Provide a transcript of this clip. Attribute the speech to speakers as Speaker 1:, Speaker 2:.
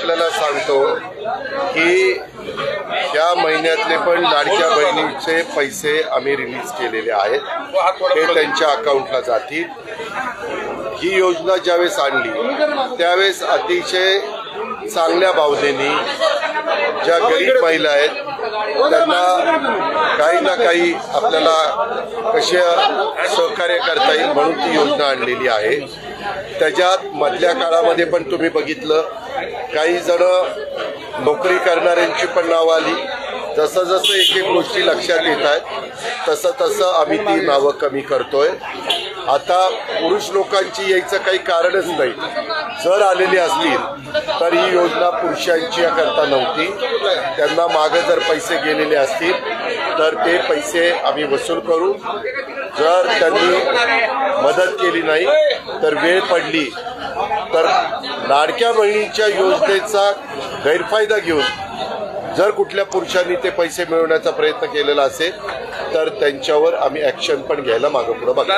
Speaker 1: आपल्याला सांगतो की या महिन्यातले पण लाडक्या बहिणीचे पैसे आम्ही रिलीज केलेले आहेत, ते त्यांच्या अकाउंटला जातील। ही योजना ज्यावेळेस आणली त्यावेळेस अतिशय चांगल्या भावनेने ज्या गरीब महिला आहेत त्यांना काही ना काही आपल्याला कसे सहकार्य करता येईल म्हणून ती योजना आणलेली आहे। त्याच्यात मधल्या काळामध्ये पण तुम्ही बघितलं, काही जण नोकरी करणाऱ्यांची पण नावं आली। जसं जसं एक एक गोष्टी लक्षात येत आहेत तसं तसं आम्ही ती नावं कमी करतोय। आता पुरुष लोकांची यायचं काही कारणच नाही, जर आलेली असतील तर ही योजना पुरुषांची करता नव्हती। त्यांना मागे जर पैसे गेलेले असतील तर ते पैसे आम्ही वसूल करू। जर त्यांनी मदत केली नाही तर वेळ पडली तर लाडक्या बहिणीच्या योजनेचा गैरफायदा घेऊन जर कुठल्या पुरुषांनी ते पैसे मिळवण्याचा प्रयत्न केलेला असेल तर त्यांच्यावर आम्ही ॲक्शन पण घ्यायला मागं पुढं बघा।